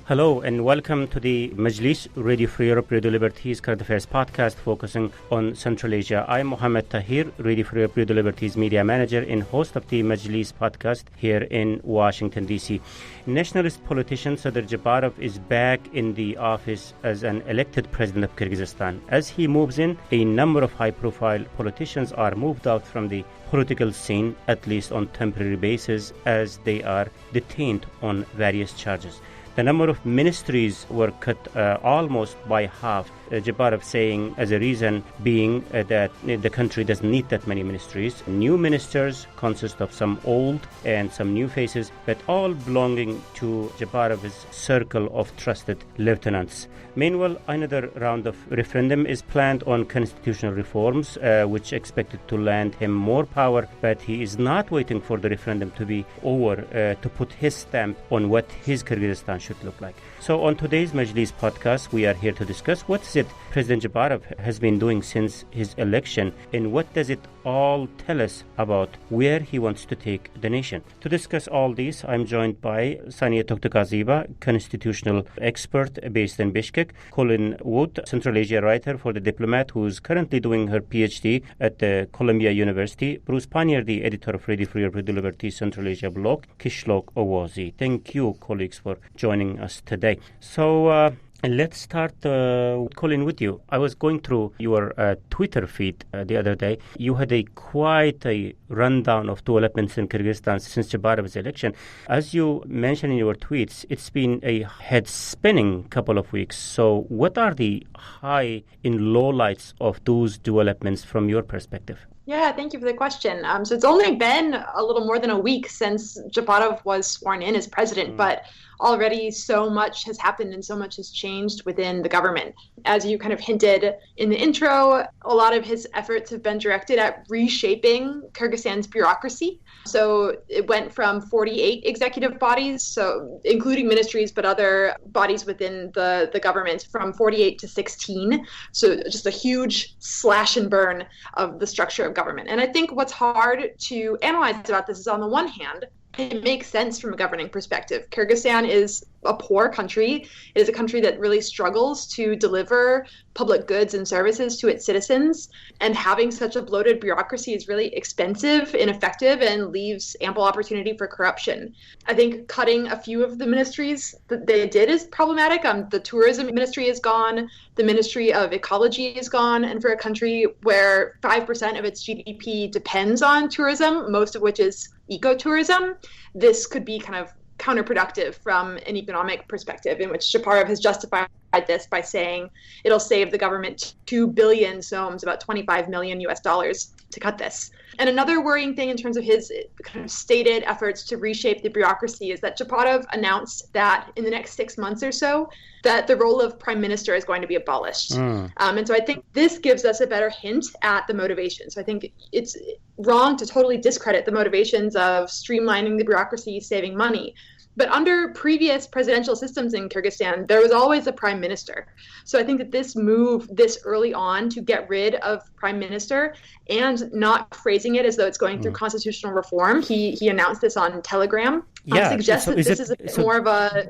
Hello and welcome to the Majlis Radio Free Europe, Radio Liberties Current Affairs podcast focusing on Central Asia. I'm Mohammed Tahir, Radio Free Europe, Radio Liberties Media Manager and host of the Majlis podcast here in Washington, D.C. Nationalist politician Sadyr Japarov is back in the office as an elected president of Kyrgyzstan. As he moves in, a number of high-profile politicians are moved out from the political scene, at least on temporary basis, as they are detained on various charges. The number of ministries were cut almost by half. Japarov saying as a reason being that the country doesn't need that many ministries. New ministers consist of some old and some new faces, but all belonging to Japarov's circle of trusted lieutenants. Meanwhile, another round of referendum is planned on constitutional reforms, which expected to land him more power, but he is not waiting for the referendum to be over to put his stamp on what his Kyrgyzstan should look like. So on today's Majlis podcast, we are here to discuss what is it President Japarov has been doing since his election and what does it all tell us about where he wants to take the nation. To discuss all these, I'm joined by Sania Toktokaziba, constitutional expert based in Bishkek, Colin Wood, Central Asia writer for The Diplomat, who's currently doing her PhD at the Columbia University, Bruce Pannier, the editor of Radio Free Europe, Radio Liberties Central Asia blog, Kishlok Owazi. Thank you, colleagues, for joining us today. So, let's start, Colin, with you. I was going through your Twitter feed the other day. You had quite a rundown of developments in Kyrgyzstan since Japarov's election. As you mentioned in your tweets, it's been a head-spinning couple of weeks. So what are the high and lowlights of those developments from your perspective? Yeah, thank you for the question. So it's only been a little more than a week since Japarov was sworn in as president, but already so much has happened and so much has changed within the government. As you kind of hinted in the intro, a lot of his efforts have been directed at reshaping Kyrgyzstan's bureaucracy. So it went from 48 executive bodies, so including ministries, but other bodies within the government, from 48 to 16. So just a huge slash and burn of the structure of government. And I think what's hard to analyze about this is, on the one hand, it makes sense from a governing perspective. Kyrgyzstan is a poor country. It is a country that really struggles to deliver public goods and services to its citizens. And having such a bloated bureaucracy is really expensive, ineffective, and leaves ample opportunity for corruption. I think cutting a few of the ministries that they did is problematic. The tourism ministry is gone. The Ministry of Ecology is gone. And for a country where 5% of its GDP depends on tourism, most of which is ecotourism, this could be kind of counterproductive from an economic perspective, in which Japarov has justified this by saying it'll save the government 2 billion soms, about $25 million US, to cut this. And another worrying thing in terms of his kind of stated efforts to reshape the bureaucracy is that Japarov announced that in the next 6 months or so, that the role of prime minister is going to be abolished. And so I think this gives us a better hint at the motivation. So I think it's wrong to totally discredit the motivations of streamlining the bureaucracy, saving money. But under previous presidential systems in Kyrgyzstan, there was always a prime minister. So I think that this move this early on to get rid of prime minister and not phrasing it as though it's going through constitutional reform, he announced this on Telegram, suggests that this is a bit more of a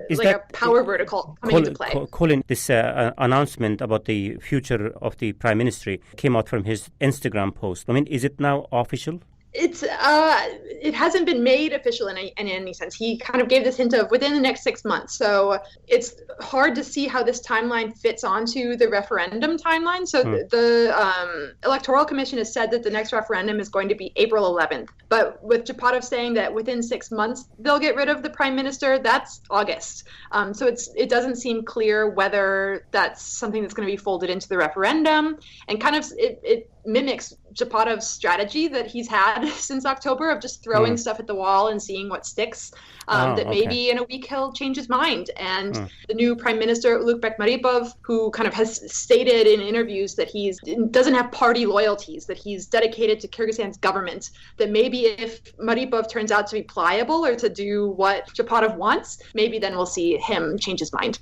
power vertical coming into play. Colin, this announcement about the future of the prime ministry came out from his Instagram post. I mean, is it now official? It hasn't been made official in any sense. He kind of gave this hint of within the next 6 months. So it's hard to see how this timeline fits onto the referendum timeline. So the Electoral Commission has said that the next referendum is going to be April 11th. But with Japarov saying that within 6 months they'll get rid of the prime minister, that's August. So it doesn't seem clear whether that's something that's going to be folded into the referendum, and kind of it mimics Japarov's strategy that he's had since October of just throwing stuff at the wall and seeing what sticks. Maybe in a week he'll change his mind. And the new Prime Minister, Ulukbek Maripov, who kind of has stated in interviews that he doesn't have party loyalties, that he's dedicated to Kyrgyzstan's government, that maybe if Maripov turns out to be pliable or to do what Japarov wants, maybe then we'll see him change his mind.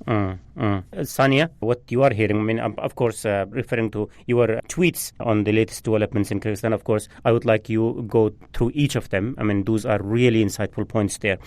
Sania, what you are hearing, I mean, of course, referring to your tweets on the latest developments in Kyrgyzstan. Of course, I would like you go through each of them. I mean, those are really insightful points there.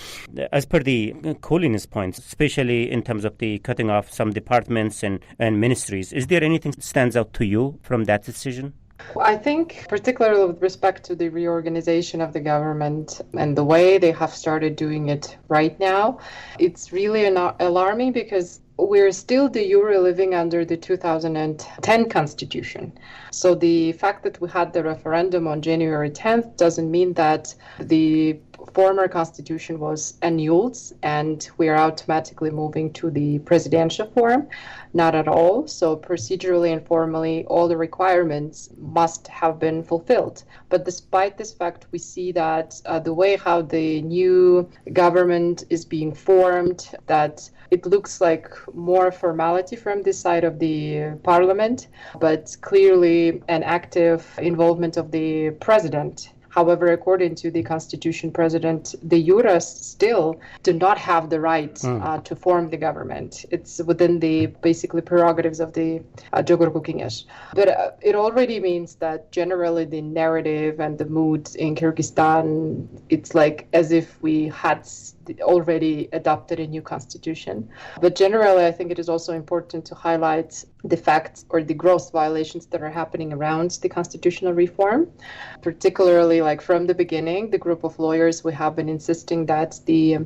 As per the Kolin's points, especially in terms of the cutting off some departments and ministries, is there anything that stands out to you from that decision? I think, particularly with respect to the reorganization of the government and the way they have started doing it right now, it's really alarming because we're still de jure living under the 2010 constitution. So the fact that we had the referendum on January 10th doesn't mean that the former constitution was annulled and we are automatically moving to the presidential form. Not at all. So procedurally and formally, all the requirements must have been fulfilled. But despite this fact, we see that the way how the new government is being formed, that it looks like more formality from this side of the parliament, but clearly an active involvement of the president. However, according to the constitution, President de jure still do not have the right to form the government. It's within the basically prerogatives of the Jogorku. But it already means that generally the narrative and the mood in Kyrgyzstan, it's like as if we had already adopted a new constitution. But generally, I think it is also important to highlight the facts or the gross violations that are happening around the constitutional reform. Particularly, like from the beginning, the group of lawyers, we have been insisting that the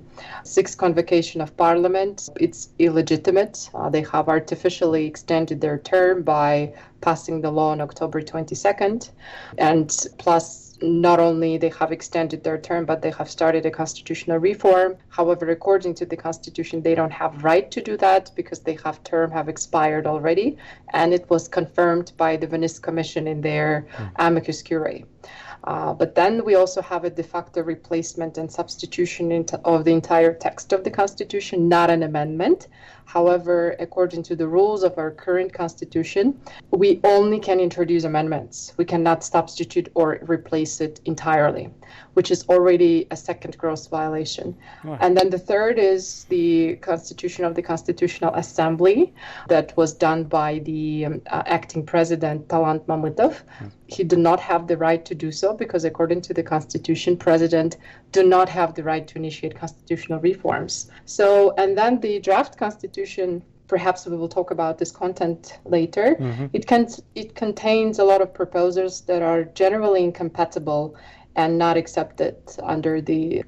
sixth convocation of parliament, it's illegitimate. They have artificially extended their term by passing the law on October 22nd. And plus, not only they have extended their term, but they have started a constitutional reform. However, according to the constitution, they don't have right to do that because they have expired already. And it was confirmed by the Venice Commission in their amicus curiae. But then we also have a de facto replacement and substitution of the entire text of the Constitution, not an amendment. However, according to the rules of our current Constitution, we only can introduce amendments. We cannot substitute or replace it entirely, which is already a second gross violation. Wow. And then the third is the Constitution of the Constitutional Assembly that was done by the acting president, Talant Mamutov. He did not have the right to do so because according to the Constitution, president do not have the right to initiate constitutional reforms. So, and then the draft Constitution, perhaps we will talk about this content later. It contains a lot of proposals that are generally incompatible and not accepted under the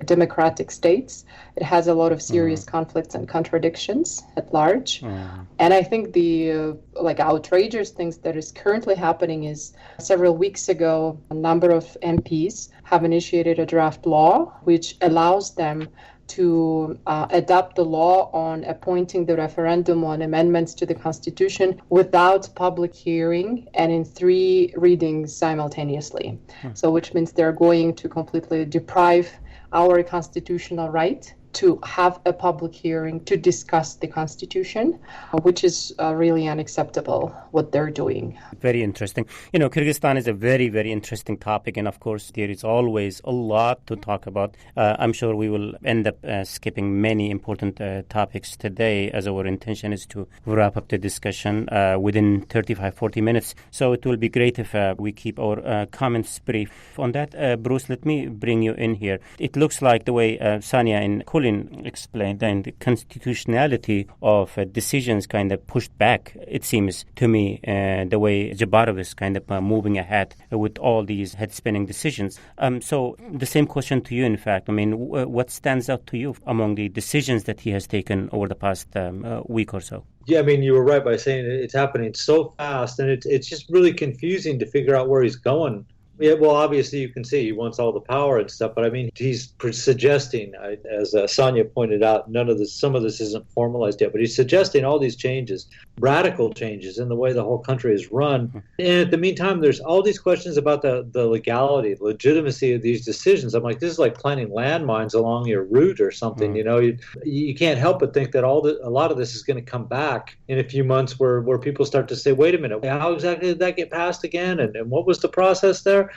democratic states. It has a lot of serious conflicts and contradictions at large. And I think the outrageous things that is currently happening is several weeks ago, a number of MPs have initiated a draft law which allows them to adopt the law on appointing the referendum on amendments to the Constitution without public hearing and in 3 readings simultaneously. So which means they're going to completely deprive our constitutional right to have a public hearing to discuss the Constitution, which is really unacceptable what they're doing. Very interesting. Kyrgyzstan is a very, very interesting topic, and of course there is always a lot to talk about. I'm sure we will end up skipping many important topics today, as our intention is to wrap up the discussion within 35-40 minutes. So it will be great if we keep our comments brief. On that, Bruce, let me bring you in here. It looks like the way Sanya and explained, and the constitutionality of decisions kind of pushed back, it seems to me, the way Japarov is kind of moving ahead with all these head-spinning decisions. So the same question to you, in fact. I mean, what stands out to you among the decisions that he has taken over the past week or so? Yeah, I mean, you were right by saying it's happening so fast, and it's just really confusing to figure out where he's going. Yeah, well, obviously you can see he wants all the power and stuff, but I mean, he's suggesting, as Sanya pointed out, some of this isn't formalized yet, but he's suggesting all these changes, radical changes in the way the whole country is run. And at the meantime, there's all these questions about the legality, legitimacy of these decisions. I'm like, this is like planting landmines along your route or something. You can't help but think that a lot of this is going to come back in a few months, where people start to say, wait a minute, how exactly did that get passed again, and what was the process there?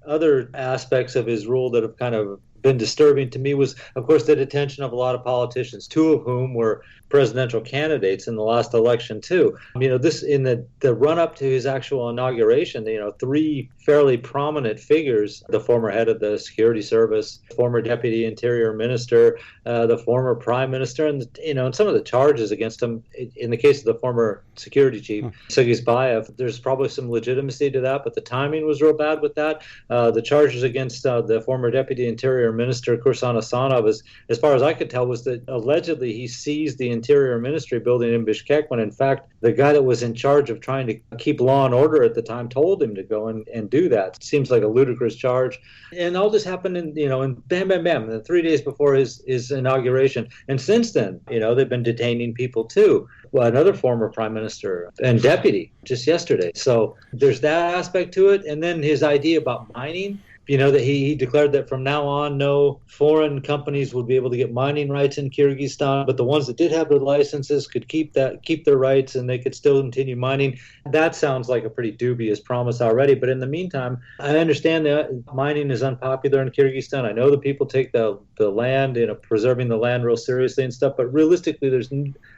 Other aspects of his rule that have kind of been disturbing to me was, of course, the detention of a lot of politicians, 2 of whom were presidential candidates in the last election too. This in the run up to his actual inauguration, three fairly prominent figures: the former head of the security service, former deputy interior minister, the former prime minister, and some of the charges against him. In the case of the former security chief, Sadyr Japarov, there's probably some legitimacy to that, but the timing was real bad with that. The charges against the former deputy interior minister, Kursan Asanov, as far as I could tell, was that allegedly he seized the interior ministry building in Bishkek when in fact the guy that was in charge of trying to keep law and order at the time told him to go and do that. It seems like a ludicrous charge. And all this happened in bam, bam, bam, and 3 days before his inauguration. And since then, they've been detaining people too. Well, another former prime minister and deputy just yesterday. So there's that aspect to it. And then his idea about mining, that he declared that from now on, no foreign companies would be able to get mining rights in Kyrgyzstan, but the ones that did have their licenses could keep their rights and they could still continue mining. That sounds like a pretty dubious promise already. But in the meantime, I understand that mining is unpopular in Kyrgyzstan. I know the people take the land, preserving the land real seriously and stuff, but realistically,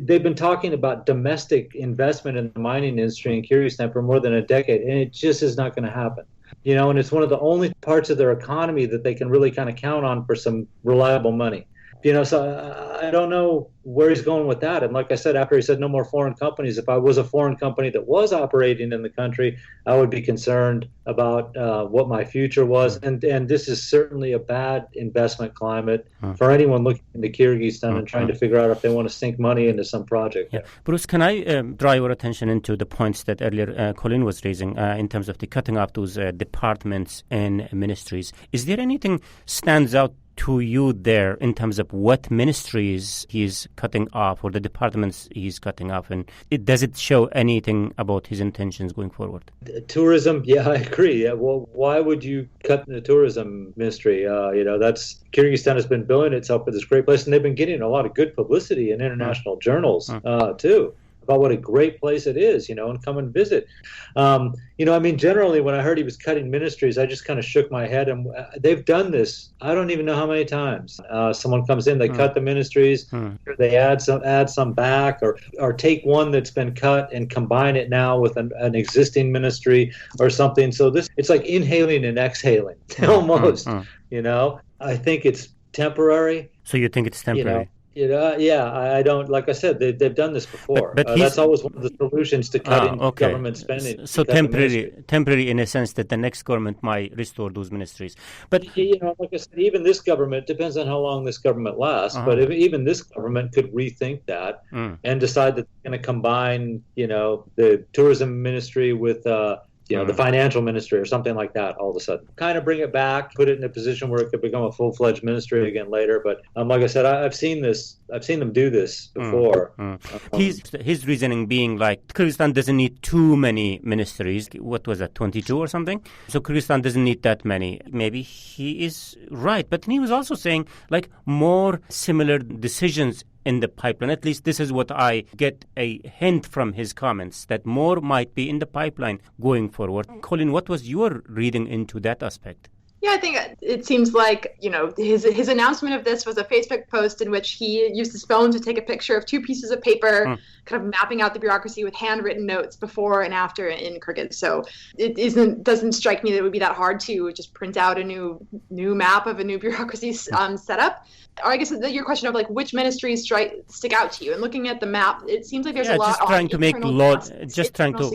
they've been talking about domestic investment in the mining industry in Kyrgyzstan for more than a decade, and it just is not going to happen. And it's one of the only parts of their economy that they can really kind of count on for some reliable money. So I don't know where he's going with that. And like I said, after he said no more foreign companies, if I was a foreign company that was operating in the country, I would be concerned about what my future was. And this is certainly a bad investment climate for anyone looking into Kyrgyzstan and trying to figure out if they want to sink money into some project. Yeah. Bruce, can I draw your attention into the points that earlier Colin was raising in terms of the cutting off those departments and ministries? Is there anything stands out to you there in terms of what ministries he's cutting off or the departments he's cutting off, and does it show anything about his intentions going forward? Tourism, yeah, I agree. Yeah, well, why would you cut the tourism ministry? That's Kyrgyzstan has been billing itself for this great place, and they've been getting a lot of good publicity in international journals too, about what a great place it is, and come and visit. Generally, when I heard he was cutting ministries, I just kind of shook my head. And they've done this, I don't even know how many times. Someone comes in, they cut the ministries, they add some back, or take one that's been cut and combine it now with an existing ministry or something. So it's like inhaling and exhaling, almost. I think it's temporary. So you think it's temporary? I don't. Like I said, they've done this before. But that's always one of the solutions to cutting government spending. So temporary in a sense that the next government might restore those ministries. But like I said, even this government depends on how long this government lasts. But even this government could rethink that and decide that they're going to combine, the tourism ministry with the financial ministry or something like that all of a sudden. Kind of bring it back, put it in a position where it could become a full-fledged ministry again later. But like I said, I've seen them do this before. His reasoning being like Kyrgyzstan doesn't need too many ministries. What was that, 22 or something? So Kyrgyzstan doesn't need that many. Maybe he is right. But he was also saying like more similar decisions in the pipeline. At least this is what I get a hint from his comments, that more might be in the pipeline going forward. Colin, what was your reading into that aspect? Yeah, I think it seems like, his announcement of this was a Facebook post in which he used his phone to take a picture of two pieces of paper, kind of mapping out the bureaucracy with handwritten notes before and after in Kyrgyz. So it doesn't strike me that it would be that hard to just print out a new map of a new bureaucracy setup. Or I guess your question of like which ministries stick out to you, and looking at the map, it seems like there's a lot just trying to make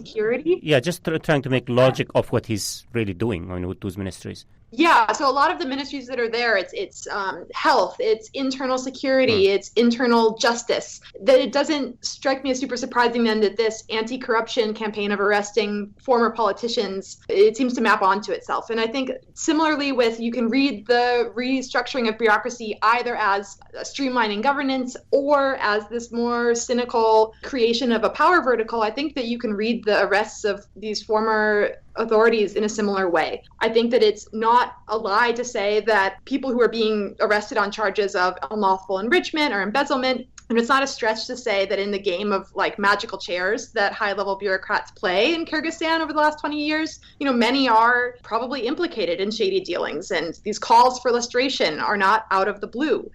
security. Yeah, just trying to make logic of what he's really doing with those ministries. Yeah, so a lot of the ministries that are there, it's health, it's internal security, it's internal justice. That it doesn't strike me as super surprising then that this anti-corruption campaign of arresting former politicians, it seems to map onto itself. And I think similarly you can read the restructuring of bureaucracy either as a streamlining governance or as this more cynical creation of a power vertical. I think that you can read the arrests of these former authorities in a similar way. I think that it's not a lie to say that people who are being arrested on charges of unlawful enrichment or embezzlement, and it's not a stretch to say that in the game of like magical chairs that high-level bureaucrats play in Kyrgyzstan over the last 20 years, many are probably implicated in shady dealings, and these calls for lustration are not out of the blue.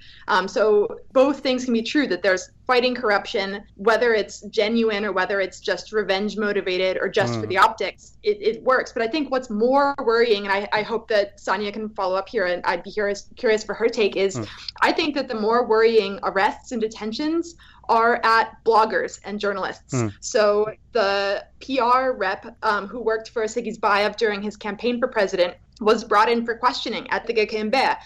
So both things can be true, that there's fighting corruption, whether it's genuine or whether it's just revenge motivated or just for the optics, it works. But I think what's more worrying, and I hope that Sonia can follow up here, and I'd be curious for her take, is I think that the more worrying arrests and detentions are at bloggers and journalists. So the PR rep who worked for Kyrgyzstan during his campaign for president was brought in for questioning at the GKMB,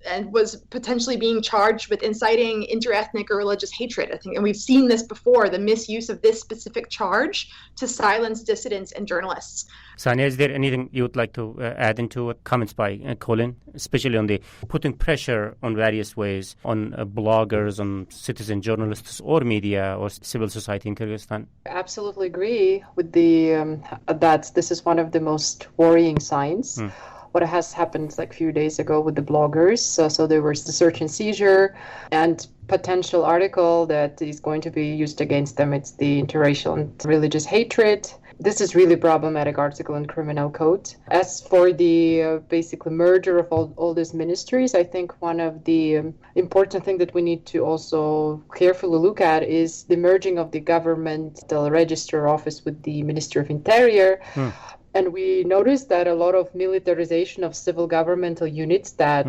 and was potentially being charged with inciting interethnic or religious hatred, I think. And we've seen this before, the misuse of this specific charge to silence dissidents and journalists. Sanya, is there anything you would like to add into comments by Colin, especially on the putting pressure on various ways on bloggers, on citizen journalists or media or civil society in Kyrgyzstan? I absolutely agree with that this is one of the most worrying signs. What has happened like a few days ago with the bloggers. So there was the search and seizure and potential article that is going to be used against them. It's the interracial and religious hatred. This is really problematic article in criminal code. As for the basically merger of all these ministries, I think one of the important thing that we need to also carefully look at is the merging of the governmental register office with the Ministry of Interior. And we noticed that a lot of militarization of civil governmental units that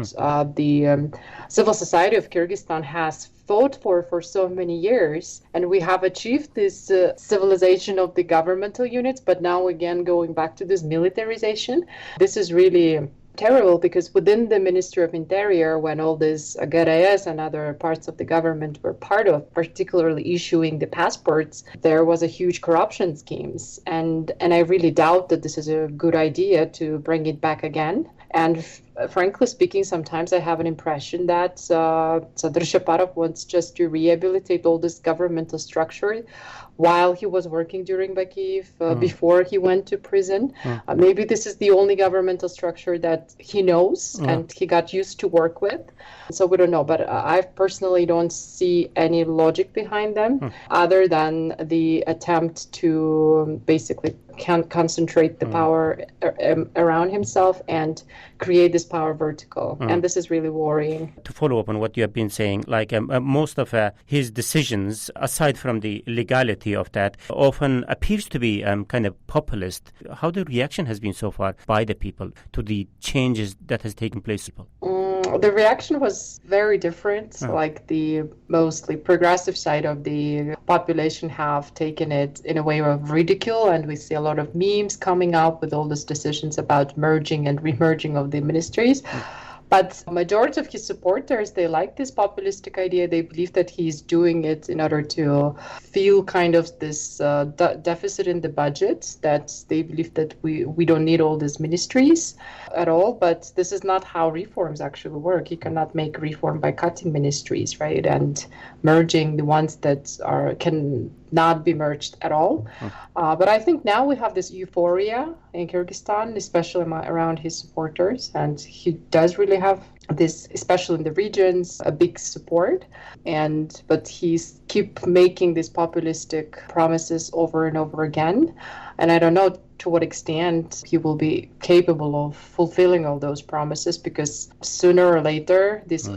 the civil society of Kyrgyzstan has fought for so many years. And we have achieved this civilization of the governmental units, but now again going back to this militarization. This is really terrible because within the Ministry of Interior, when all this GRS and other parts of the government were part of, particularly issuing the passports, there was a huge corruption schemes. And I really doubt that this is a good idea to bring it back again. And frankly speaking, sometimes I have an impression that Sadyr Japarov wants just to rehabilitate all this governmental structure while he was working during Bakiyev, before he went to prison. Maybe this is the only governmental structure that he knows and he got used to work with. So we don't know, but I personally don't see any logic behind them other than the attempt to basically concentrate the power around himself and create this power vertical. And this is really worrying. To follow up on what you have been saying, like most of his decisions, aside from the legality of that, often appears to be kind of populist. How the reaction has been so far by the people to the changes that has taken place? The reaction was very different. Like the mostly progressive side of the population have taken it in a way of ridicule, and we see a lot of memes coming up with all these decisions about merging and remerging of the ministries. But majority of his supporters, they like this populistic idea. They believe that he's doing it in order to feel kind of this deficit in the budget, that they believe that we don't need all these ministries at all. But this is not how reforms actually work. You cannot make reform by cutting ministries, right? And merging the ones that can not be merged at all. But I think now we have this euphoria in Kyrgyzstan, especially around his supporters, and he does really have this, especially in the regions, a big support. But he's keep making these populistic promises over and over again. And I don't know to what extent he will be capable of fulfilling all those promises, because sooner or later this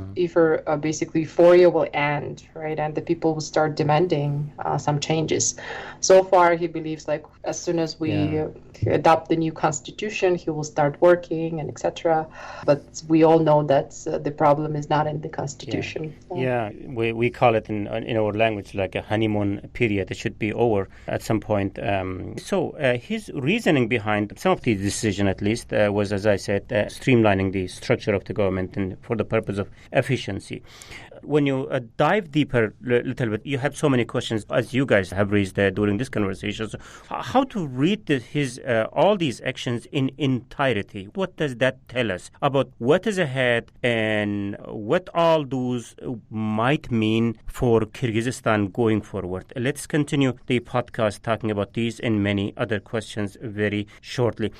basically euphoria will end, right? And the people will start demanding some changes. So far, he believes like as soon as we adopt the new constitution, he will start working and etc. But we all know that the problem is not in the constitution. We call it in our language like a honeymoon period. It should be over at some point. So his reasoning behind some of the decision, at least, was, as I said, streamlining the structure of the government and for the purpose of efficiency. When you dive deeper a little bit, you have so many questions, as you guys have raised during this conversation. So how to read his all these actions in entirety? What does that tell us about what is ahead and what all those might mean for Kyrgyzstan going forward? Let's continue the podcast talking about these and many other questions very shortly.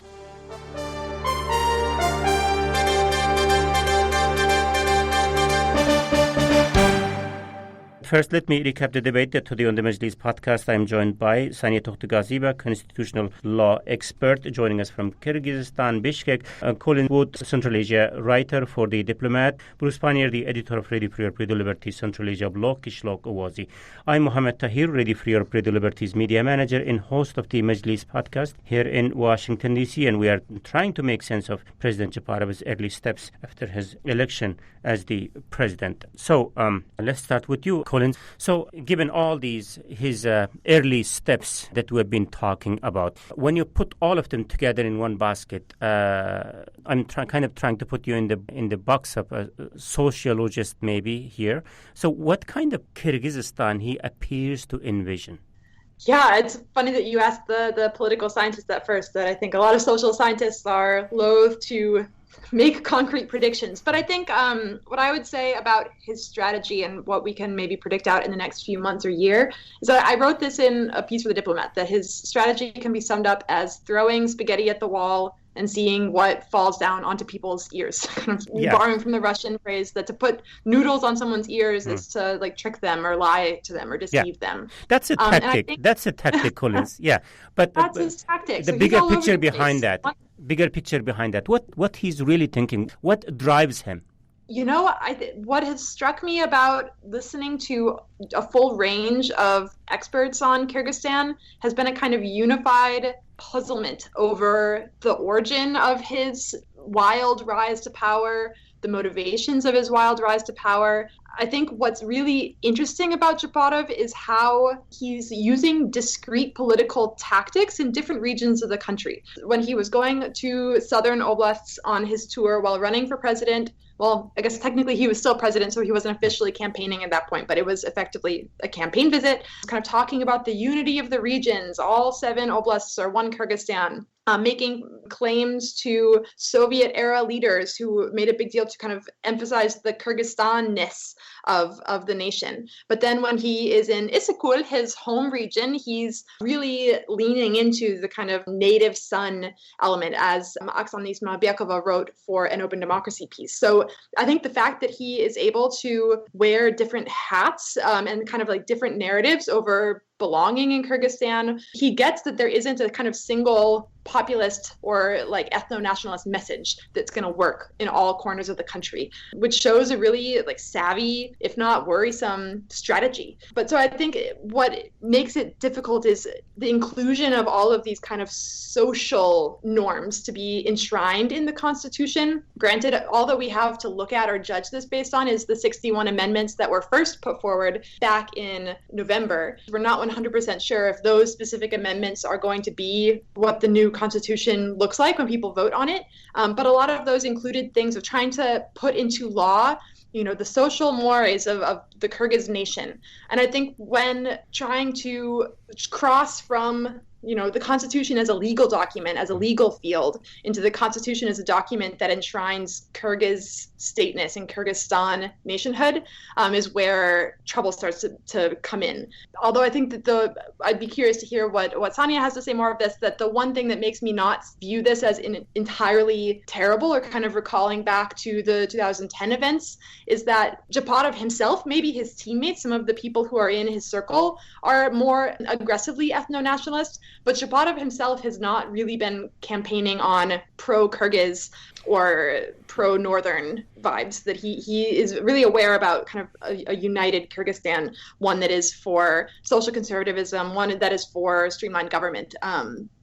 first, let me recap the debate that today on the Majlis podcast. I'm joined by Sanya Tokhtugaziba, constitutional law expert, joining us from Kyrgyzstan, Bishkek. Colin Wood, Central Asia writer for The Diplomat. Bruce Pannier, the editor of Ready for Europe, Radio Liberties, Central Asia blog, Kishlok Owazi. I'm Mohammed Tahir, Ready for Europe, Radio Liberties media manager and host of the Majlis podcast here in Washington, D.C., and we are trying to make sense of President Japarov's early steps after his election as the president. So let's start with you, Colin. So given all his early steps that we've been talking about, when you put all of them together in one basket, I'm trying to put you in the box of a sociologist maybe here. So what kind of Kyrgyzstan he appears to envision? Yeah, it's funny that you asked the political scientists at first, that I think a lot of social scientists are loath to make concrete predictions. But I think what I would say about his strategy and what we can maybe predict out in the next few months or year is that I wrote this in a piece for The Diplomat, that his strategy can be summed up as throwing spaghetti at the wall and seeing what falls down onto people's ears. Borrowing from the Russian phrase that to put noodles on someone's ears is to trick them or lie to them or deceive them. That's a tactic. That's a tactic, Collins. Yeah, but that's his tactic. The bigger picture behind that. Bigger picture behind that. What he's really thinking. What drives him? What has struck me about listening to a full range of experts on Kyrgyzstan has been a kind of unified puzzlement over the origin of his wild rise to power, the motivations of his wild rise to power. I think what's really interesting about Japarov is how he's using discrete political tactics in different regions of the country. When he was going to southern oblasts on his tour while running for president, well, I guess technically he was still president, so he wasn't officially campaigning at that point, but it was effectively a campaign visit, kind of talking about the unity of the regions. All 7 oblasts are one Kyrgyzstan. Making claims to Soviet-era leaders who made a big deal to kind of emphasize the Kyrgyzstan-ness of the nation. But then when he is in Issyk, his home region, he's really leaning into the kind of native son element, as Oksana Ismailbekova wrote for an Open Democracy piece. So I think the fact that he is able to wear different hats and kind of like different narratives over belonging in Kyrgyzstan, he gets that there isn't a kind of single populist or like ethno-nationalist message that's going to work in all corners of the country, which shows a really like savvy, if not worrisome, strategy. But so I think what makes it difficult is the inclusion of all of these kind of social norms to be enshrined in the Constitution. Granted, all that we have to look at or judge this based on is the 61 amendments that were first put forward back in November. We're not 100% sure if those specific amendments are going to be what the new Constitution looks like when people vote on it. But a lot of those included things of trying to put into law the social mores of the Kyrgyz nation. And I think when trying to cross from the Constitution as a legal document, as a legal field, into the Constitution as a document that enshrines Kyrgyz stateness and Kyrgyzstan nationhood is where trouble starts to come in. Although I think that I'd be curious to hear what Sanya has to say more of this, that the one thing that makes me not view this as entirely terrible or kind of recalling back to the 2010 events is that Japarov himself, maybe his teammates, some of the people who are in his circle, are more aggressively ethno-nationalist. But Japarov himself has not really been campaigning on pro-Kyrgyz or pro-Northern vibes, that he is really aware about kind of a united Kyrgyzstan, one that is for social conservatism, one that is for streamlined government.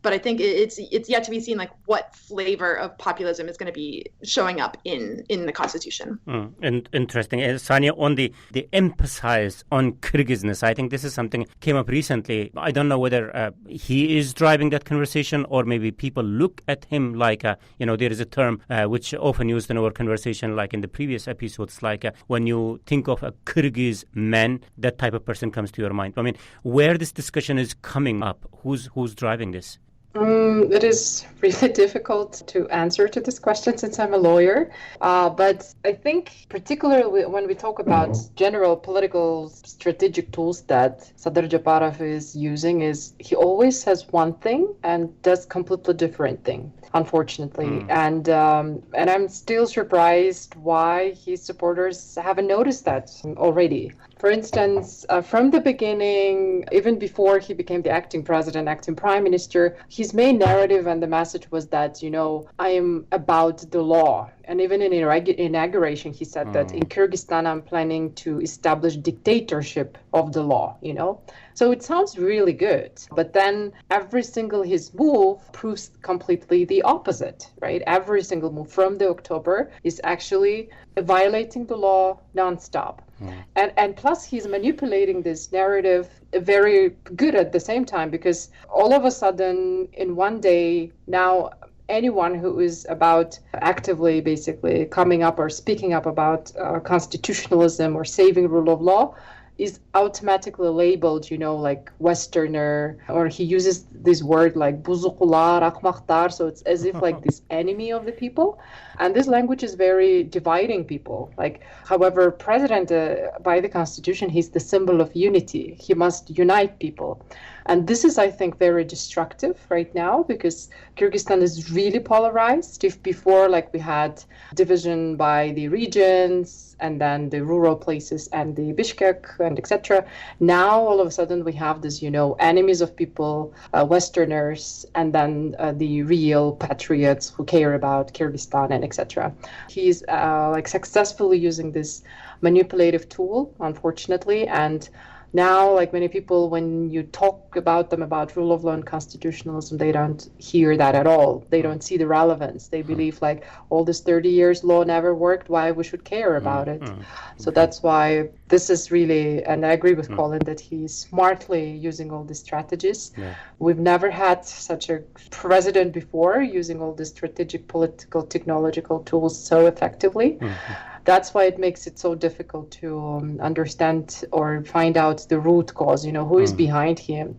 But I think it's yet to be seen like what flavor of populism is going to be showing up in the Constitution. And interesting. Sanya, on the emphasis on Kyrgyzness, I think this is something came up recently. I don't know whether he is driving that conversation or maybe people look at him like, there is a term which often used in our conversation, like in the previous episodes, like when you think of a Kyrgyz man, that type of person comes to your mind. I mean, where this discussion is coming up, who's driving this? It is really difficult to answer to this question since I'm a lawyer. But I think particularly when we talk about general political strategic tools that Sadyr Japarov is using, is he always has one thing and does completely different thing, unfortunately. And I'm still surprised why his supporters haven't noticed that already. For instance, from the beginning, even before he became the acting president, acting prime minister, his main narrative and the message was that, I am about the law. And even in inauguration, he said that in Kyrgyzstan, I'm planning to establish dictatorship of the law, So it sounds really good. But then every single his move proves completely the opposite, right? Every single move from the October is actually violating the law nonstop. And plus he's manipulating this narrative very good at the same time, because all of a sudden in one day now anyone who is about actively basically coming up or speaking up about constitutionalism or saving rule of law is automatically labeled, like Westerner, or he uses this word like buzukular, akmaktar, so it's as if like this enemy of the people. And this language is very dividing people. However, president by the constitution, he's the symbol of unity. He must unite people. And this is, I think, very destructive right now, because Kyrgyzstan is really polarized. If before, we had division by the regions and then the rural places and the Bishkek and etc. Now, all of a sudden, we have this, enemies of people, Westerners, and then the real patriots who care about Kyrgyzstan and etc. He's successfully using this manipulative tool, unfortunately, and now, many people, when you talk about them about rule of law and constitutionalism, they don't hear that at all. They don't see the relevance. They believe all this 30 years law never worked, why we should care about it. So that's why this is really, and I agree with Colin that he's smartly using all these strategies. Yeah. We've never had such a president before using all these strategic, political, technological tools so effectively. That's why it makes it so difficult to understand or find out the root cause, who is behind him,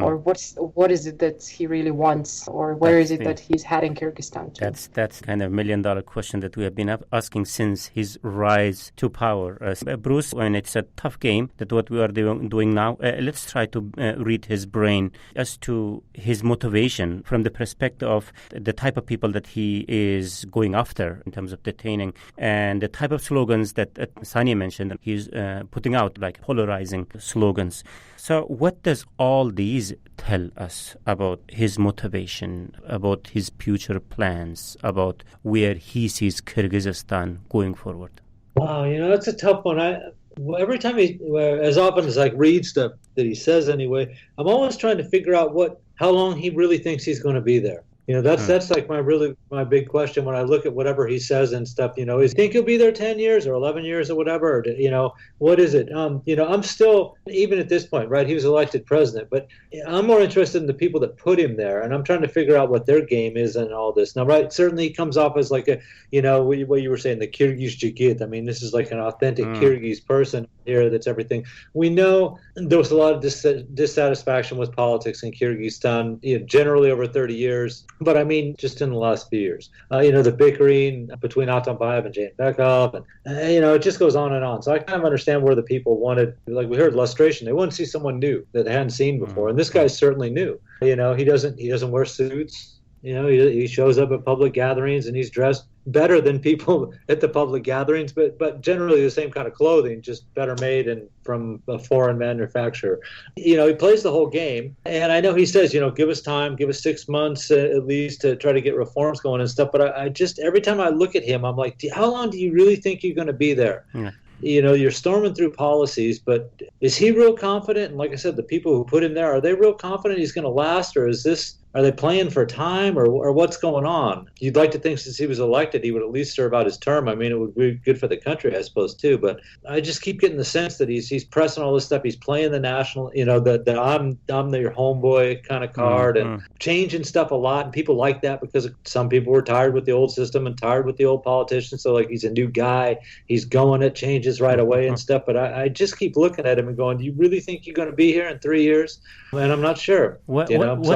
or what is it that he really wants, or where is it that he's heading Kyrgyzstan to? That's kind of $1 million question that we have been asking since his rise to power. Bruce, when it's a tough game, that what we are doing now, let's try to read his brain as to his motivation from the perspective of the type of people that he is going after in terms of detaining, and the type of slogans that Sadyr mentioned he's putting out, like polarizing slogans. So what does all these tell us about his motivation, about his future plans, about where he sees Kyrgyzstan going forward? Wow, that's a tough one. Every time as often as I read stuff that he says anyway, I'm always trying to figure out how long he really thinks he's going to be there. That's my big question when I look at whatever he says and stuff. Is he think he'll be there 10 years or 11 years or whatever? Or, what is it? I'm still, even at this point, right? He was elected president, but I'm more interested in the people that put him there, and I'm trying to figure out what their game is and all this. Now, right? Certainly, he comes off as like a, what you were saying, the Kyrgyz Jigit. I mean, this is like an authentic Kyrgyz person here. That's everything. We know there was a lot of dissatisfaction with politics in Kyrgyzstan, generally over 30 years. But I mean, just in the last few years, the bickering between Atambayev and Jane-Bekov, and it just goes on and on. So I kind of understand where the people wanted, like we heard, lustration. They want to see someone new that they hadn't seen before, and this guy's certainly new. He doesn't wear suits. He shows up at public gatherings and he's dressed better than people at the public gatherings, but generally the same kind of clothing, just better made and from a foreign manufacturer. He plays the whole game. And I know he says, give us time, give us 6 months at least to try to get reforms going and stuff. But I just, every time I look at him, I'm like, how long do you really think you're going to be there? Yeah. You're storming through policies, but is he real confident? And like I said, the people who put him there, are they real confident he's going to last, or are they playing for time, or what's going on? You'd like to think since he was elected, he would at least serve out his term. I mean, it would be good for the country, I suppose, too. But I just keep getting the sense that he's pressing all this stuff. He's playing the national, that I'm your homeboy kind of card, and changing stuff a lot. And people like that because some people were tired with the old system and tired with the old politicians. So like he's a new guy. He's going at changes right away and stuff. But I just keep looking at him and going, do you really think you're going to be here in 3 years? And I'm not sure. So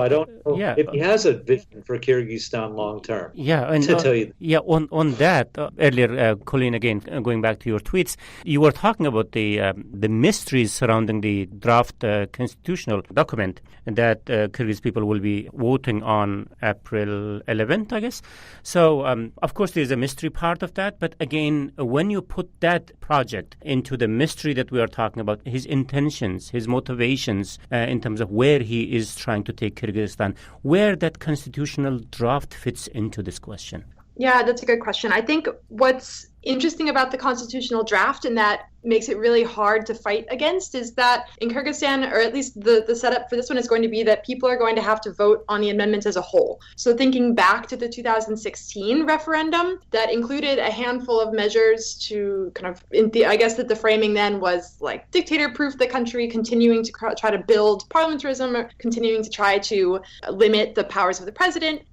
I don't know. if he has a vision for Kyrgyzstan long term. Yeah, and to tell you. Yeah, on that earlier, Colleen, again going back to your tweets, you were talking about the mysteries surrounding the draft constitutional document that Kyrgyz people will be voting on April 11th, I guess. So, of course, there's a mystery part of that. But again, when you put that project into the mystery that we are talking about, his intentions, his motivations in terms of where he is trying to take Kyrgyzstan, where that constitutional draft fits into this question. Yeah, that's a good question. I think what's interesting about the constitutional draft and that makes it really hard to fight against is that in Kyrgyzstan, or at least the setup for this one is going to be that people are going to have to vote on the amendments as a whole. So thinking back to the 2016 referendum that included a handful of measures to kind of, I guess that the framing then was like dictator-proof the country, continuing to try to build parliamentarism, or continuing to try to limit the powers of the president.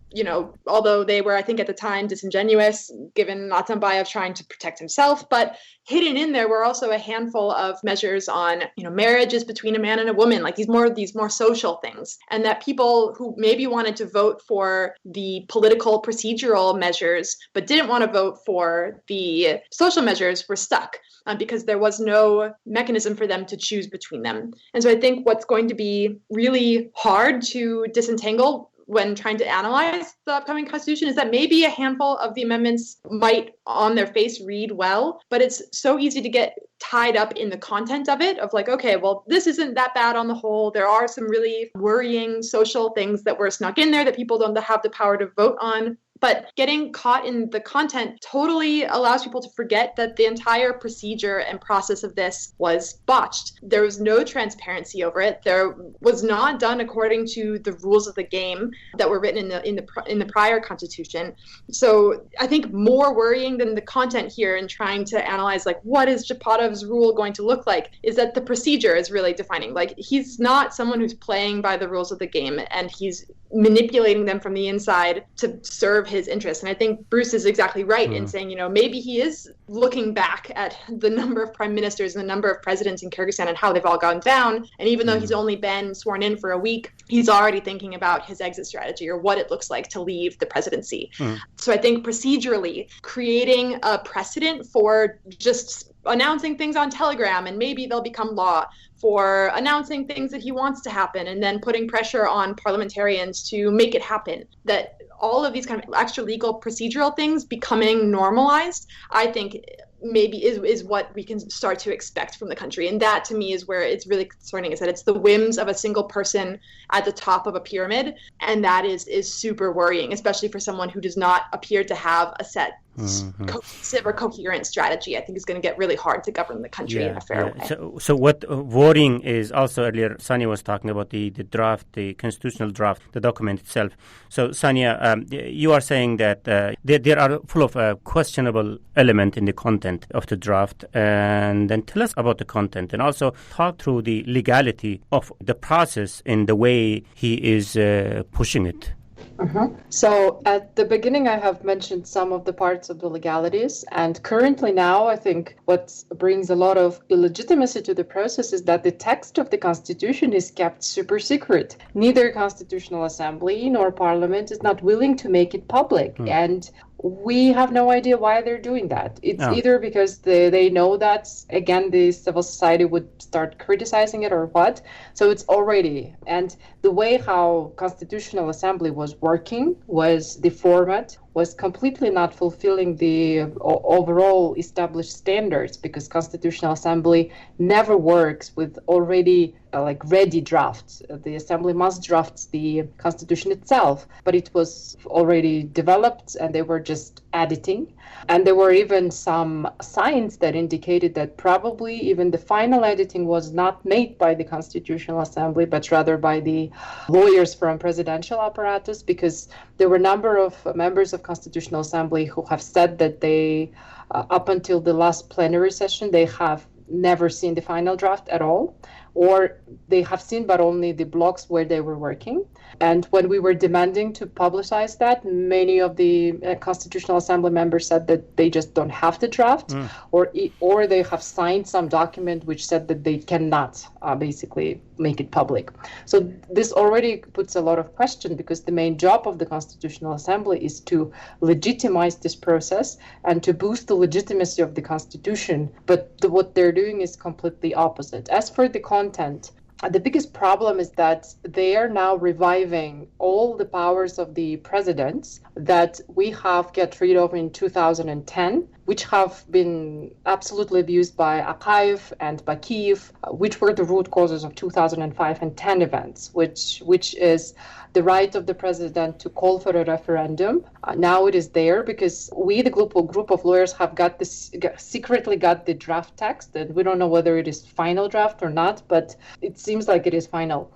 Although they were, I think at the time, disingenuous, given Nazarbayev trying to protect himself. But hidden in there were also a handful of measures on, marriages between a man and a woman, like these more social things. And that people who maybe wanted to vote for the political procedural measures, but didn't want to vote for the social measures were stuck. Because there was no mechanism for them to choose between them. And so I think what's going to be really hard to disentangle when trying to analyze the upcoming constitution is that maybe a handful of the amendments might on their face read well, but it's so easy to get tied up in the content of it, of like, okay, well, this isn't that bad on the whole. There are some really worrying social things that were snuck in there that people don't have the power to vote on. But getting caught in the content totally allows people to forget that the entire procedure and process of this was botched. There was no transparency over it. There was not done according to the rules of the game that were written in the prior constitution. So I think more worrying than the content here in trying to analyze like what is Japarov's rule going to look like is that the procedure is really defining. Like he's not someone who's playing by the rules of the game, and he's manipulating them from the inside to serve his interests. And I think Bruce is exactly right in saying, maybe he is looking back at the number of prime ministers and the number of presidents in Kyrgyzstan and how they've all gone down. And even though he's only been sworn in for a week, he's already thinking about his exit strategy or what it looks like to leave the presidency. So I think procedurally creating a precedent for just announcing things on Telegram and maybe they'll become law, for announcing things that he wants to happen and then putting pressure on parliamentarians to make it happen, that all of these kind of extra legal procedural things becoming normalized, I think maybe is what we can start to expect from the country. And that to me is where it's really concerning, is that it's the whims of a single person at the top of a pyramid. And that is super worrying, especially for someone who does not appear to have a set cohesive or coherent strategy. I think is going to get really hard to govern the country in a fair way. So what worrying is also, earlier Sanya was talking about the draft, the constitutional draft, the document itself. So Sanya, you are saying that there are full of questionable element in the content of the draft, and then tell us about the content and also talk through the legality of the process in the way he is pushing it. So at the beginning, I have mentioned some of the parts of the legalities. And currently now, I think what brings a lot of illegitimacy to the process is that the text of the Constitution is kept super secret. Neither Constitutional Assembly nor Parliament is not willing to make it public. And we have no idea why they're doing that. It's either because they know that, again, the civil society would start criticizing it or what. So it's already. And the way how Constitutional Assembly was working was the format was completely not fulfilling the overall established standards, because Constitutional Assembly never works with already ready drafts. The Assembly must draft the Constitution itself, but it was already developed and they were just editing. And there were even some signs that indicated that probably even the final editing was not made by the Constitutional Assembly, but rather by the lawyers from presidential apparatus, because there were a number of members of Constitutional Assembly who have said that they, up until the last plenary session, they have never seen the final draft at all, or they have seen but only the blocks where they were working. And when we were demanding to publicize that, many of the Constitutional Assembly members said that they just don't have the draft, or they have signed some document which said that they cannot basically make it public. So this already puts a lot of question, because the main job of the Constitutional Assembly is to legitimize this process and to boost the legitimacy of the Constitution. But what they're doing is completely opposite. As for the content, the biggest problem is that they are now reviving all the powers of the presidents that we have get rid of in 2010, which have been absolutely abused by Akayev and Bakiyev, which were the root causes of 2005 and 10 events, which is the right of the president to call for a referendum. Now it is there because we, the group of lawyers, have secretly got the draft text, and we don't know whether it is final draft or not, but it seems like it is final.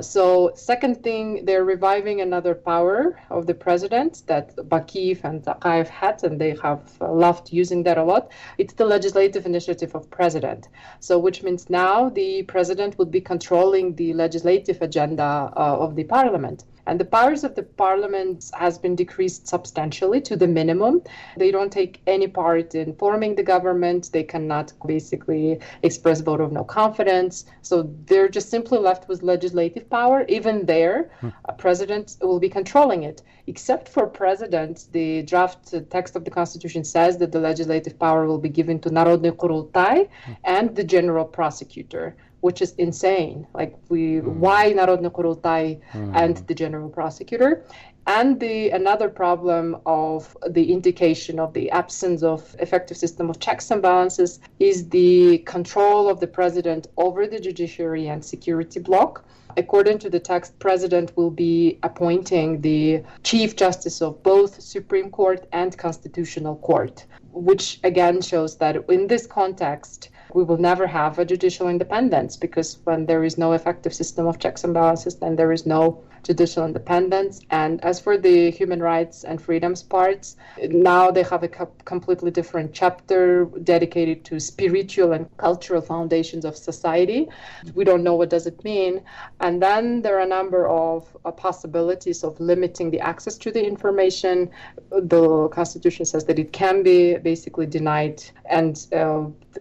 So second thing, they're reviving another power of the president that Bakiyev and Akayev had, and they have loved using that a lot. It's the legislative initiative of president. So which means now the president would be controlling the legislative agenda of the parliament. And the powers of the parliament has been decreased substantially to the minimum. They don't take any part in forming the government. They cannot basically express vote of no confidence. So they're just simply left with legislative power. Even there, a president will be controlling it. Except for president, the draft text of the constitution says that the legislative power will be given to Narodny Kurultai and the general prosecutor, which is insane. Like, why Narodny Kurultai and the general prosecutor? And another problem of the indication of the absence of effective system of checks and balances is the control of the president over the judiciary and security bloc. According to the text, president will be appointing the chief justice of both Supreme Court and Constitutional Court, which again shows that in this context, we will never have a judicial independence, because when there is no effective system of checks and balances, then there is no judicial independence. And as for the human rights and freedoms parts, now they have a completely different chapter dedicated to spiritual and cultural foundations of society. We don't know what does it mean. And then there are a number of possibilities of limiting the access to the information. The Constitution says that it can be basically denied, and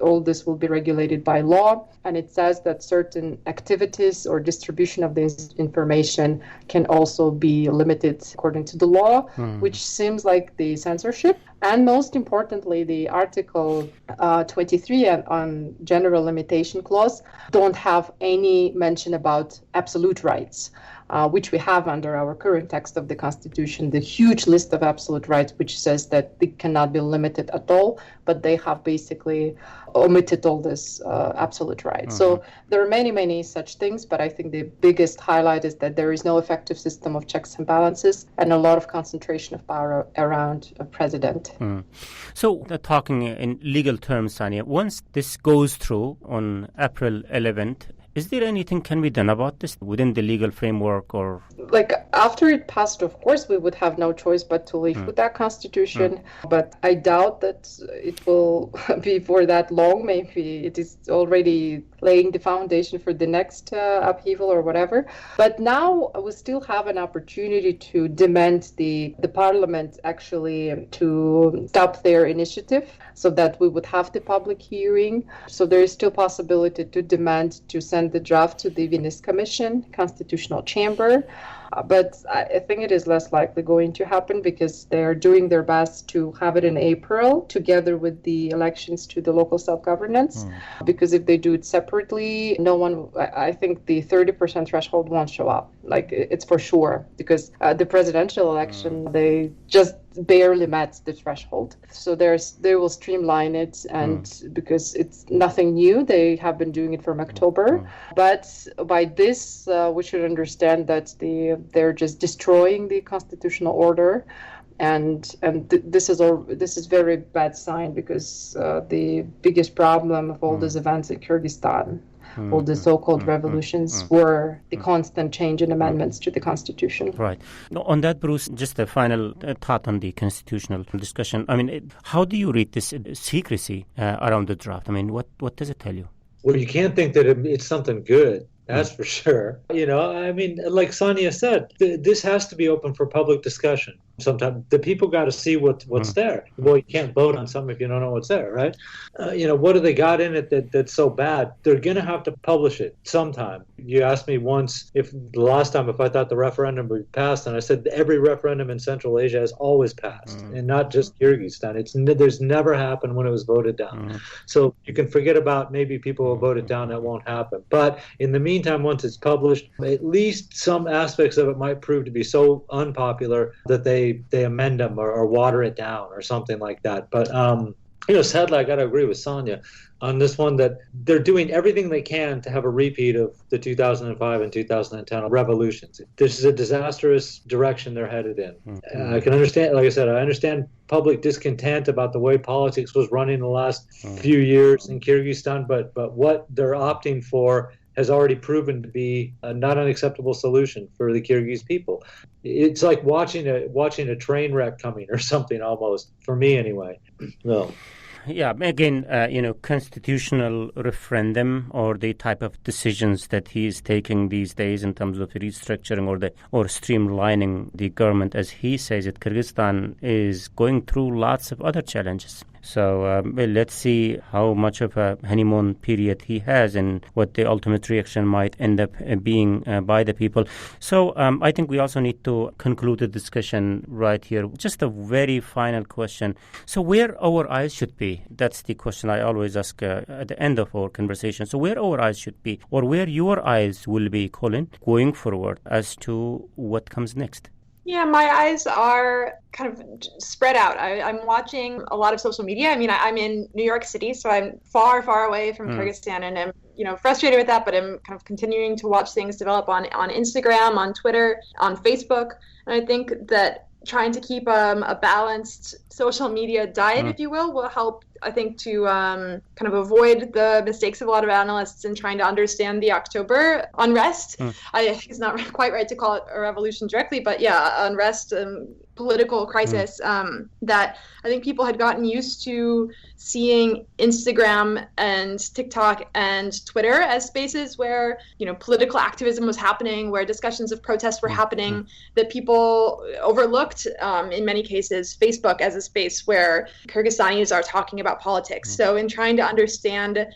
all this will be regulated by law. And it says that certain activities or distribution of this information can also be limited according to the law, which seems like the censorship. And most importantly, the Article 23 on general limitation clause don't have any mention about absolute rights, which we have under our current text of the Constitution, the huge list of absolute rights, which says that they cannot be limited at all, but they have basically omitted all this absolute rights. So there are many, many such things, but I think the biggest highlight is that there is no effective system of checks and balances and a lot of concentration of power around a president. So talking in legal terms, Sania, once this goes through on April 11th, is there anything can be done about this within the legal framework? Or like after it passed, of course, we would have no choice but to live with that constitution. But I doubt that it will be for that long. Maybe it is already laying the foundation for the next upheaval or whatever. But now we still have an opportunity to demand the parliament actually to stop their initiative, so that we would have the public hearing. So there is still possibility to demand to send the draft to the Venice Commission, Constitutional Chamber. But I think it is less likely going to happen, because they are doing their best to have it in April together with the elections to the local self-governance. Because if they do it separately, I think the 30% threshold won't show up. Like, it's for sure, because the presidential election, they just barely met the threshold. So they will streamline it, and because it's nothing new, they have been doing it from October. But by this, we should understand that they're just destroying the constitutional order, and this is very bad sign, because the biggest problem of all these events in Kyrgyzstan, all the so-called revolutions, were the constant change in amendments to the constitution. Right. On that, Bruce, just a final thought on the constitutional discussion. I mean, how do you read this secrecy around the draft? I mean, what does it tell you? Well, you can't think that it's something good. That's for sure. I mean, like Sonia said, this has to be open for public discussion. Sometimes the people got to see what's there. Well, you can't vote on something if you don't know what's there, right? What do they got in it that's so bad? They're going to have to publish it sometime. You asked me once if I thought the referendum would pass, and I said every referendum in Central Asia has always passed, and not just Kyrgyzstan. There's never happened when it was voted down. So you can forget about maybe people will vote it down. That won't happen. But in the meantime, once it's published, at least some aspects of it might prove to be so unpopular that they amend them or water it down or something like that. But sadly, I got to agree with Sonia on this one that they're doing everything they can to have a repeat of the 2005 and 2010 revolutions. This is a disastrous direction they're headed in. I can understand, like I said, I understand public discontent about the way politics was running the last few years in Kyrgyzstan, but what they're opting for has already proven to be a not unacceptable solution for the Kyrgyz people. It's like watching a train wreck coming or something almost, for me anyway. No. Yeah, again, constitutional referendum or the type of decisions that he is taking these days in terms of restructuring or streamlining the government, as he says it, Kyrgyzstan is going through lots of other challenges. So let's see how much of a honeymoon period he has and what the ultimate reaction might end up being by the people. So I think we also need to conclude the discussion right here. Just a very final question. So where our eyes should be, that's the question I always ask at the end of our conversation. So where our eyes should be, or where your eyes will be, Colin, going forward as to what comes next? Yeah, my eyes are kind of spread out. I'm watching a lot of social media. I mean, I'm in New York City, so I'm far, far away from Kyrgyzstan, and I'm frustrated with that, but I'm kind of continuing to watch things develop on Instagram, on Twitter, on Facebook. And I think that trying to keep a balanced social media diet, if you will help, I think, to kind of avoid the mistakes of a lot of analysts in trying to understand the October unrest. It's not quite right to call it a revolution directly, but yeah, unrest, political crisis that I think people had gotten used to seeing Instagram and TikTok and Twitter as spaces where, political activism was happening, where discussions of protests were happening, that people overlooked in many cases Facebook as a space where Kyrgyzstanis are talking about politics. So in trying to understand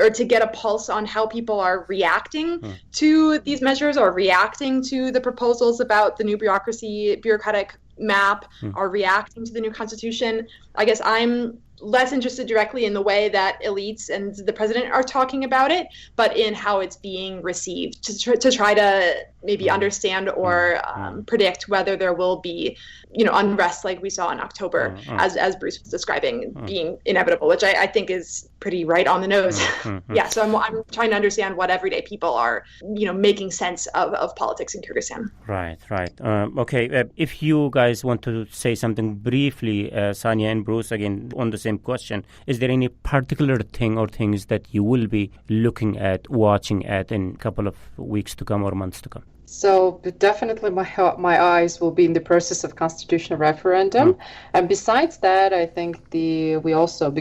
or to get a pulse on how people are reacting to these measures or reacting to the proposals about the new bureaucratic map, are reacting to the new constitution, I guess I'm less interested directly in the way that elites and the president are talking about it, but in how it's being received, to try to maybe understand or predict whether there will be, unrest like we saw in October, as Bruce was describing, being inevitable, which I think is pretty right on the nose. Yeah, so I'm trying to understand what everyday people are, making sense of politics in Kyrgyzstan. Right. Okay, if you guys want to say something briefly, Sonia and Bruce, again, on the same question, is there any particular thing or things that you will be looking at, watching at in a couple of weeks to come or months to come? So definitely my eyes will be in the process of constitutional referendum. And besides that, I think we also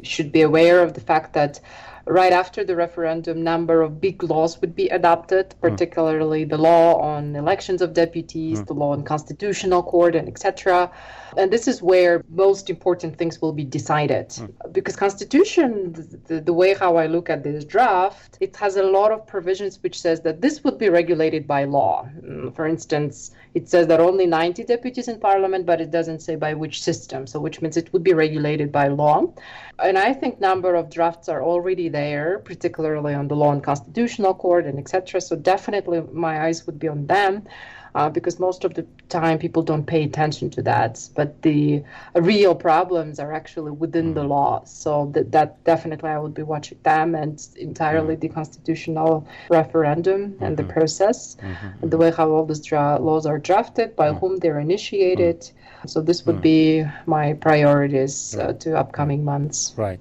should be aware of the fact that right after the referendum, number of big laws would be adopted, particularly the law on elections of deputies, the law on constitutional court, and etc. And this is where most important things will be decided. Because constitution, the way how I look at this draft, it has a lot of provisions which says that this would be regulated by law. For instance, it says that only 90 deputies in parliament, but it doesn't say by which system, so which means it would be regulated by law. And I think number of drafts are already there, particularly on the law on constitutional court and etc. So definitely my eyes would be on them. Because most of the time people don't pay attention to that. But the real problems are actually within the law. So that definitely I would be watching them, and entirely the constitutional referendum and the process, and the way how all these laws are drafted, by whom they're initiated. So this would be my priorities to upcoming months. Right.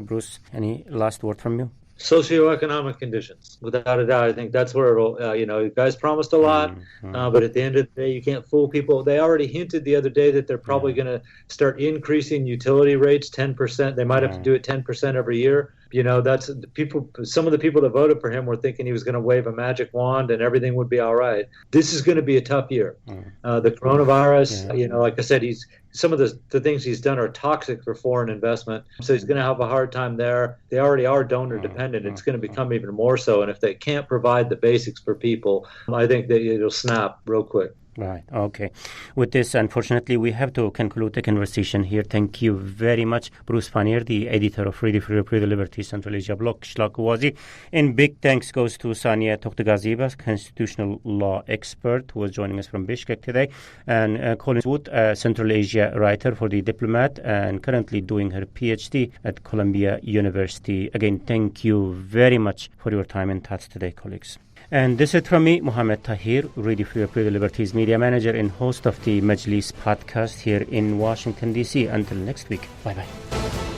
Bruce, any last word from you? Socioeconomic conditions, without a doubt. I think that's where it'll, you guys promised a lot, but at the end of the day, you can't fool people. They already hinted the other day that they're probably going to start increasing utility rates 10%. They might have to do it 10% every year. That's the people. Some of the people that voted for him were thinking he was going to wave a magic wand and everything would be all right. This is going to be a tough year. The coronavirus, like I said, some of the things he's done are toxic for foreign investment. So he's going to have a hard time there. They already are donor dependent. It's going to become even more so. And if they can't provide the basics for people, I think that it'll snap real quick. Right. Okay. With this, unfortunately, we have to conclude the conversation here. Thank you very much, Bruce Pannier, the editor of Radio Free Europe, Radio Liberty, Central Asia Blog, Shlakuwazi. And big thanks goes to Sania Tokhtagazeva, constitutional law expert, who was joining us from Bishkek today, and Colin Wood, a Central Asia writer for The Diplomat, and currently doing her PhD at Columbia University. Again, thank you very much for your time and thoughts today, colleagues. And this is from me, Mohammed Tahir, Radio Free Europe, Radio Liberty's media manager and host of the Majlis podcast here in Washington, D.C. Until next week. Bye-bye.